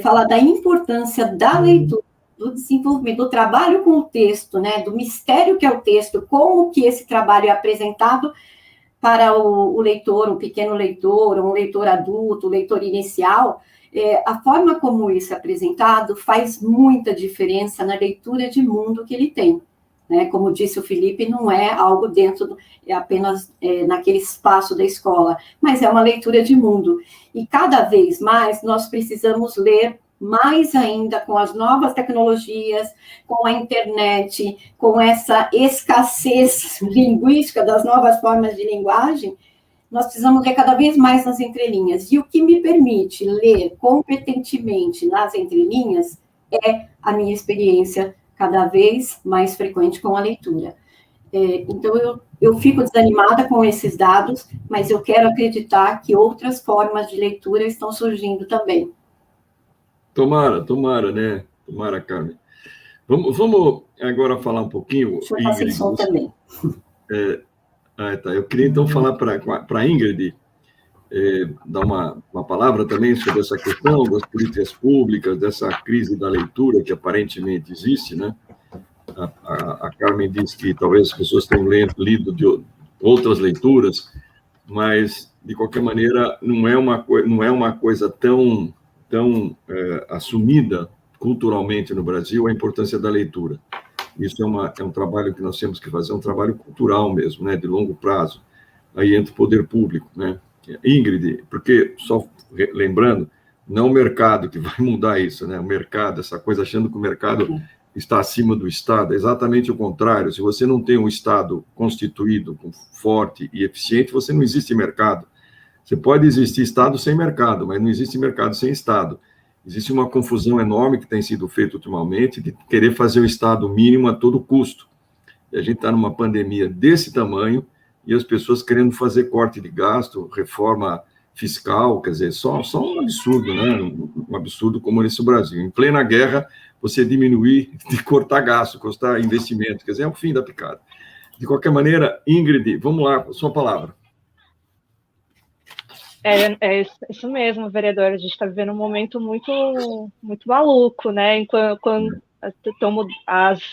falar da importância da leitura, do desenvolvimento, do trabalho com o texto, né, do mistério que é o texto, como que esse trabalho é apresentado para o leitor, o pequeno leitor, um leitor adulto, o leitor inicial. A forma como isso é apresentado faz muita diferença na leitura de mundo que ele tem. Né? Como disse o Felipe, não é algo apenas naquele espaço da escola, mas é uma leitura de mundo. E cada vez mais nós precisamos ler mais ainda com as novas tecnologias, com a internet, com essa escassez linguística das novas formas de linguagem, nós precisamos ler cada vez mais nas entrelinhas. E o que me permite ler competentemente nas entrelinhas é a minha experiência cada vez mais frequente com a leitura. Então, eu fico desanimada com esses dados, mas eu quero acreditar que outras formas de leitura estão surgindo também. Tomara, né? Tomara, Carmen. Vamos agora falar um pouquinho, Deixa eu estar sem Ingrid. som também. Tá. Eu queria, então, falar para a Ingrid, dar uma palavra também sobre essa questão das políticas públicas, dessa crise da leitura que aparentemente existe, né? A Carmen disse que talvez as pessoas tenham lido de outras leituras, mas, de qualquer maneira, não é uma coisa tão assumida culturalmente no Brasil a importância da leitura. Isso é um trabalho que nós temos que fazer, um trabalho cultural mesmo, né, de longo prazo. Aí entra o poder público, né? Ingrid, porque, só lembrando, não é o mercado que vai mudar isso, né? O mercado, essa coisa achando que o mercado está acima do Estado, é exatamente o contrário. Se você não tem um Estado constituído, forte e eficiente, você não existe mercado. Você pode existir Estado sem mercado, mas não existe mercado sem Estado. Existe uma confusão enorme que tem sido feita ultimamente de querer fazer o Estado mínimo a todo custo. E a gente está numa pandemia desse tamanho e as pessoas querendo fazer corte de gasto, reforma fiscal, quer dizer, só um absurdo, né? Um absurdo como nesse Brasil. Em plena guerra, você diminuir, de cortar gasto, cortar investimento, quer dizer, é o fim da picada. De qualquer maneira, Ingrid, vamos lá, sua palavra. É isso mesmo, vereador. A gente está vivendo um momento muito, muito maluco, né? Quando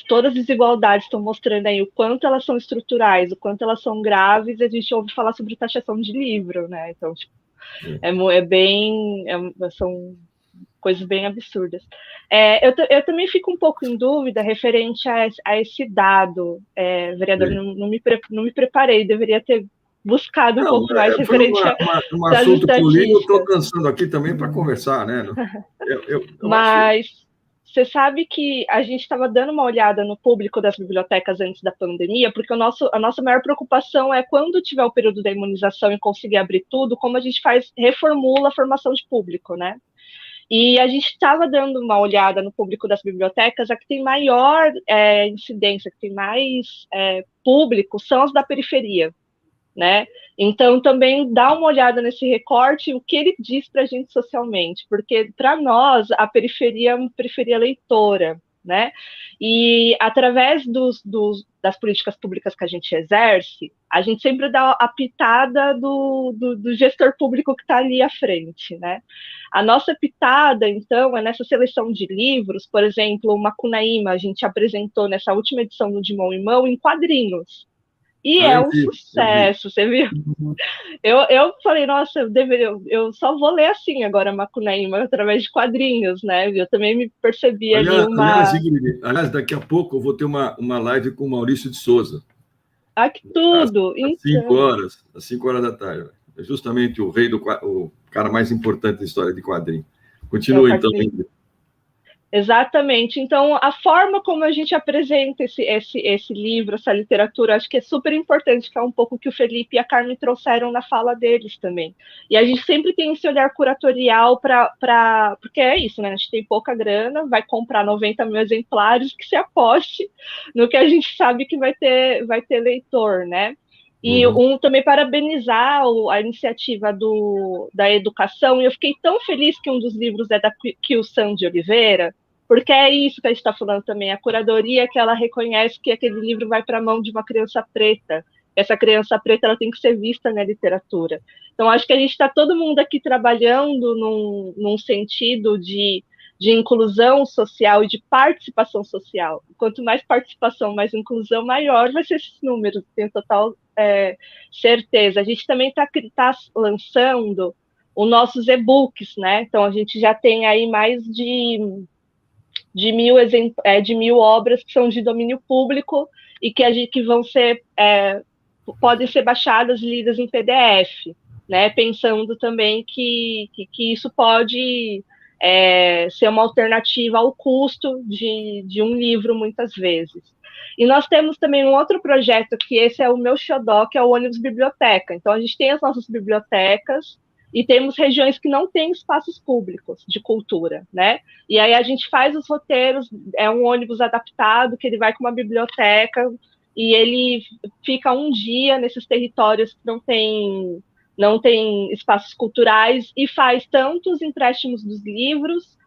todas as desigualdades estão mostrando aí o quanto elas são estruturais, o quanto elas são graves, a gente ouve falar sobre taxação de livro, né? Então, tipo, são coisas bem absurdas. Eu também fico um pouco em dúvida referente a esse dado, vereador. Não me preparei, deveria ter buscado um pouco mais referente um assunto que eu li, eu estou cansando aqui também para conversar, né? Mas você sabe que a gente estava dando uma olhada no público das bibliotecas antes da pandemia, porque a nossa maior preocupação é quando tiver o período da imunização e conseguir abrir tudo, como a gente reformula a formação de público, né? E a gente estava dando uma olhada no público das bibliotecas, a que tem maior incidência, que tem mais público, são as da periferia, né? Então, também dá uma olhada nesse recorte, o que ele diz para a gente socialmente, porque, para nós, a periferia é uma periferia leitora, né? E, através das políticas públicas que a gente exerce, a gente sempre dá a pitada do gestor público que está ali à frente, né? A nossa pitada, então, é nessa seleção de livros, por exemplo, o Macunaíma, a gente apresentou nessa última edição do De Mão em Mão em quadrinhos. E é um sucesso, você viu? Eu falei, nossa, eu só vou ler assim agora Macunaíma, através de quadrinhos, né? Eu também me percebi aliás, daqui a pouco eu vou ter uma live com o Maurício de Souza. Ah, que tudo! Às 5 horas da tarde. É justamente o cara mais importante da história de quadrinho. Continua, então. Exatamente. Então, a forma como a gente apresenta esse livro, essa literatura, acho que é super importante, que é um pouco que o Felipe e a Carmen trouxeram na fala deles também. E a gente sempre tem esse olhar curatorial porque é isso, né? A gente tem pouca grana, vai comprar 90 mil exemplares, que se aposte no que a gente sabe que vai ter leitor, né? E também parabenizar a iniciativa da educação, e eu fiquei tão feliz que um dos livros é da Kilsan de Oliveira, porque é isso que a gente está falando também, a curadoria que ela reconhece que aquele livro vai para a mão de uma criança preta, essa criança preta ela tem que ser vista na literatura. Então, acho que a gente está todo mundo aqui trabalhando num sentido de inclusão social e de participação social. Quanto mais participação, mais inclusão, maior vai ser esses números, tenho total certeza. A gente também está lançando os nossos e-books, né? Então, a gente já tem aí mais de 1.000 obras que são de domínio público e que vão ser, podem ser baixadas e lidas em PDF, né? Pensando também que isso pode ser uma alternativa ao custo de um livro, muitas vezes. E nós temos também um outro projeto, que esse é o meu xodó, que é o ônibus biblioteca. Então, a gente tem as nossas bibliotecas e temos regiões que não têm espaços públicos de cultura, né? E aí a gente faz os roteiros, é um ônibus adaptado, que ele vai com uma biblioteca, e ele fica um dia nesses territórios que não tem espaços culturais e faz tantos empréstimos dos livros.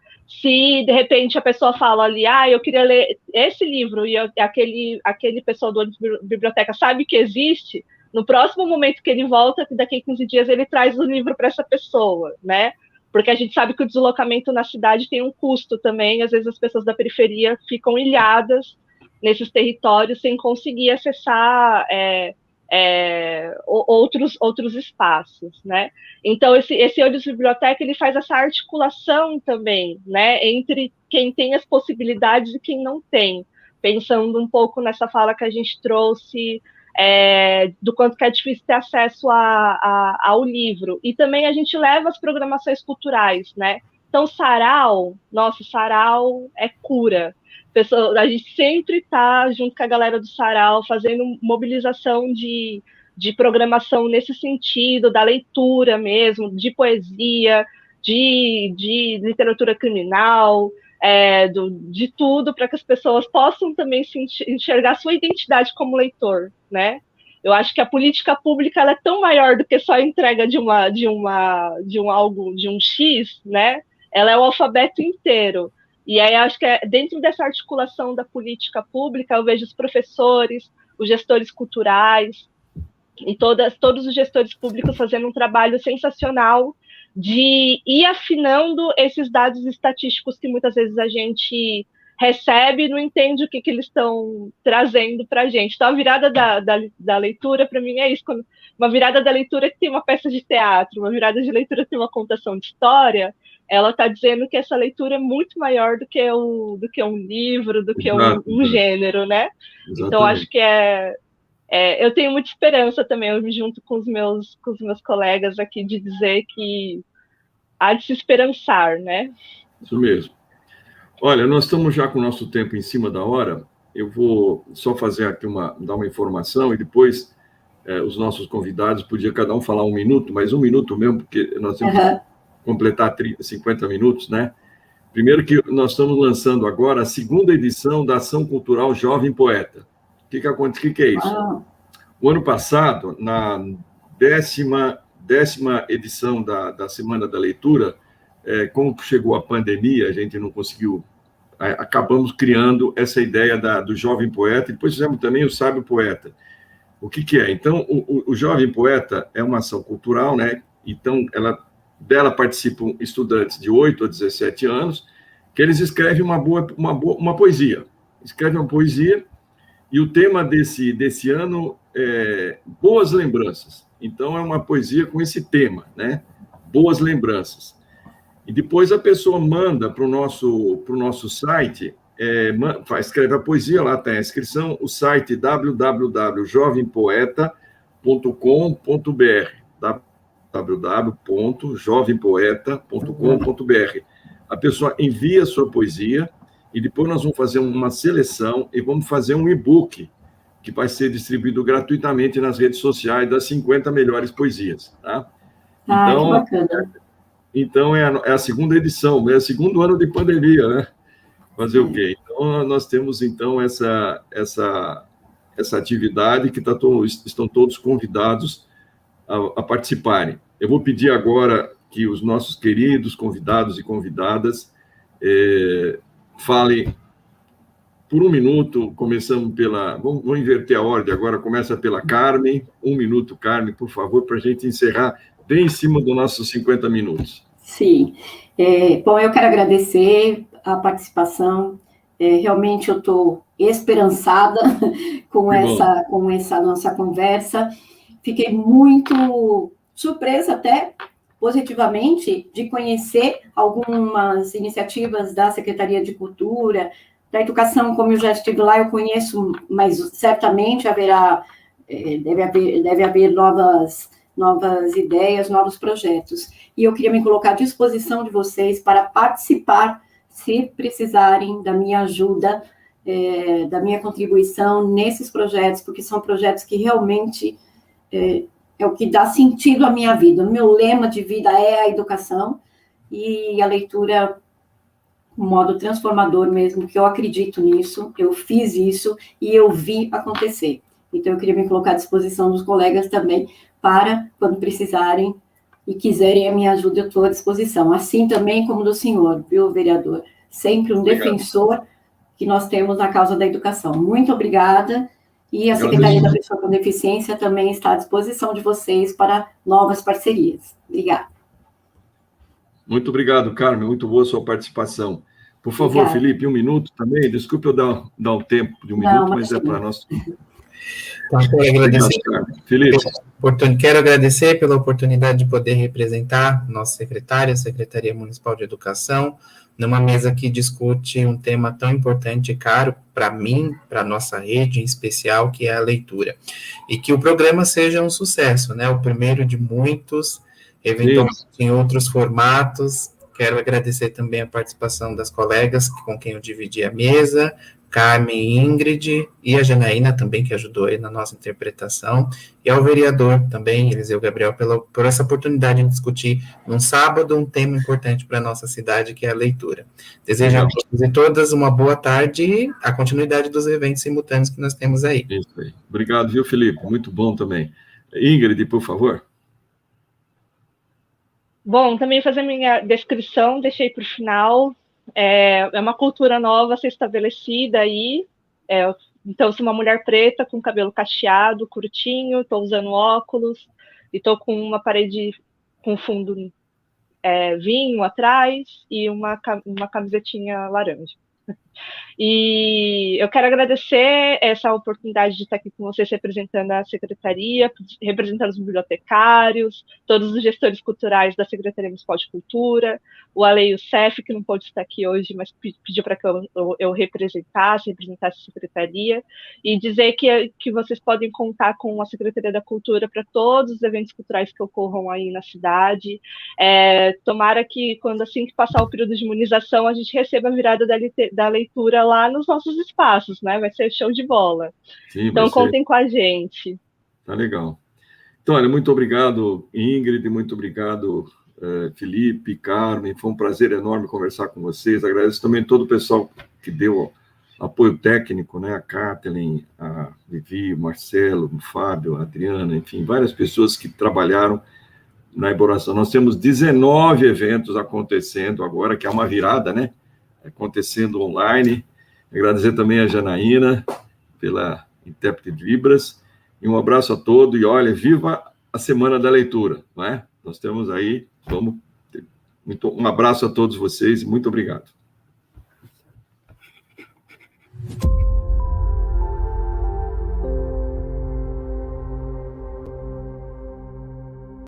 Se, de repente, a pessoa fala ali, eu queria ler esse livro, e aquele pessoal do biblioteca sabe que existe, no próximo momento que ele volta, daqui a 15 dias, ele traz o livro para essa pessoa, né? Porque a gente sabe que o deslocamento na cidade tem um custo também, às vezes as pessoas da periferia ficam ilhadas nesses territórios sem conseguir acessar outros espaços, né? Então, esse Olhos Biblioteca, ele faz essa articulação também, né, entre quem tem as possibilidades e quem não tem, pensando um pouco nessa fala que a gente trouxe do quanto que é difícil ter acesso ao livro. E também a gente leva as programações culturais, né? Então, sarau é cura. A gente sempre está junto com a galera do sarau, fazendo mobilização de programação nesse sentido, da leitura mesmo, de poesia, de literatura criminal, de tudo, para que as pessoas possam também se enxergar sua identidade como leitor, né? Eu acho que a política pública ela é tão maior do que só a entrega de um X, né? Ela é o alfabeto inteiro. E aí acho que dentro dessa articulação da política pública, eu vejo os professores, os gestores culturais e todos os gestores públicos fazendo um trabalho sensacional de ir afinando esses dados estatísticos que muitas vezes a gente recebe e não entende o que eles estão trazendo para a gente. Então, a virada da leitura, para mim, é isso. Uma virada da leitura que tem uma peça de teatro, uma virada de leitura que tem uma contação de história, ela está dizendo que essa leitura é muito maior do que um livro, do que um gênero, né? Exatamente. Então, acho que eu tenho muita esperança também, eu me junto com os meus colegas aqui, de dizer que há de se esperançar, né? Isso mesmo. Olha, nós estamos já com o nosso tempo em cima da hora, eu vou só fazer aqui dar uma informação, e depois os nossos convidados, podia cada um falar 1 minuto, mas 1 minuto mesmo, porque nós temos que completar 50 minutos, né? Primeiro que nós estamos lançando agora a 2ª edição da Ação Cultural Jovem Poeta. O que é isso? O ano passado, na 10ª edição da Semana da Leitura, como chegou a pandemia, a gente não conseguiu, acabamos criando essa ideia do Jovem Poeta, e depois fizemos também o Sábio Poeta. O que é? Então, o Jovem Poeta é uma ação cultural, né? Então, dela participam estudantes de 8 a 17 anos, que eles escrevem uma poesia. Escrevem uma poesia, e o tema desse ano é Boas Lembranças. Então, é uma poesia com esse tema, né? Boas Lembranças. E depois a pessoa manda para o nosso site, escreve a poesia, lá tem a inscrição, o site www.jovempoeta.com.br, www.jovempoeta.com.br. A pessoa envia a sua poesia e depois nós vamos fazer uma seleção e vamos fazer um e-book que vai ser distribuído gratuitamente nas redes sociais das 50 melhores poesias. Tá? Então, que bacana. Então, é a 2ª edição, é o 2º ano de pandemia, né? Fazer o quê? Então, nós temos, então, essa atividade que estão todos convidados a participarem. Eu vou pedir agora que os nossos queridos convidados e convidadas falem por 1 minuto, começamos vamos inverter a ordem agora, começa pela Carmen. 1 minuto, Carmen, por favor, para a gente encerrar bem em cima dos nossos 50 minutos. Sim. Bom, eu quero agradecer a participação. Realmente eu estou esperançada com essa nossa conversa. Fiquei muito surpresa, até positivamente, de conhecer algumas iniciativas da Secretaria de Cultura, da Educação. Como eu já estive lá, eu conheço, mas certamente deve haver novas ideias, novos projetos. E eu queria me colocar à disposição de vocês para participar, se precisarem da minha ajuda, da minha contribuição nesses projetos, porque são projetos que realmente é o que dá sentido à minha vida. O meu lema de vida é a educação, e a leitura um modo transformador mesmo, que eu acredito nisso, eu fiz isso e eu vi acontecer. Então, eu queria me colocar à disposição dos colegas também, para, quando precisarem e quiserem a minha ajuda, eu estou à disposição. Assim também como do senhor, viu, vereador? Sempre um defensor que nós temos na causa da educação. Muito obrigada. E a Secretaria da Pessoa com Deficiência também está à disposição de vocês para novas parcerias. Obrigada. Muito obrigado, Carmen. Muito boa a sua participação. Por favor, obrigada. Felipe, 1 minuto também. Desculpe eu dar um tempo de 1 minuto, mas é para nós. Então, quero agradecer, Felipe. Quero agradecer pela oportunidade de poder representar nossa secretária, a Secretaria Municipal de Educação, numa mesa que discute um tema tão importante e caro para mim, para a nossa rede em especial, que é a leitura. E que o programa seja um sucesso, né? O primeiro de muitos, eventualmente em outros formatos. Quero agradecer também a participação das colegas com quem eu dividi a mesa, Carmen e Ingrid, e a Janaína também, que ajudou aí na nossa interpretação, e ao vereador também, Eliseu Gabriel, por essa oportunidade de discutir num sábado um tema importante para a nossa cidade, que é a leitura. Desejo a todos e todas uma boa tarde e a continuidade dos eventos simultâneos que nós temos aí. Isso aí. Obrigado, viu, Felipe? Muito bom também. Ingrid, por favor. Bom, também fazer minha descrição, deixei para o final. É uma cultura nova a ser estabelecida aí. Então, sou uma mulher preta com cabelo cacheado, curtinho, estou usando óculos e estou com uma parede com fundo vinho atrás e uma camisetinha laranja. E eu quero agradecer essa oportunidade de estar aqui com vocês representando a Secretaria, representando os bibliotecários, todos os gestores culturais da Secretaria Municipal de Cultura, o Ale e o Cef, que não pôde estar aqui hoje, mas pediu para que eu representasse a Secretaria, e dizer que vocês podem contar com a Secretaria da Cultura para todos os eventos culturais que ocorram aí na cidade. Tomara que, assim que passar o período de imunização, a gente receba a virada da leitura lá nos nossos espaços, né? Vai ser show de bola. Sim, então, contem com a gente. Tá legal. Então, olha, muito obrigado, Ingrid, muito obrigado, Felipe, Carmen, foi um prazer enorme conversar com vocês. Agradeço também todo o pessoal que deu apoio técnico, né? A Kathleen, a Vivi, o Marcelo, o Fábio, a Adriana, enfim, várias pessoas que trabalharam na elaboração. Nós temos 19 eventos acontecendo agora, que é uma virada, né? Acontecendo online. Agradecer também a Janaína pela intérprete de Libras. E um abraço a todos. E olha, viva a Semana da Leitura, não é? Nós temos aí, um abraço a todos vocês e muito obrigado.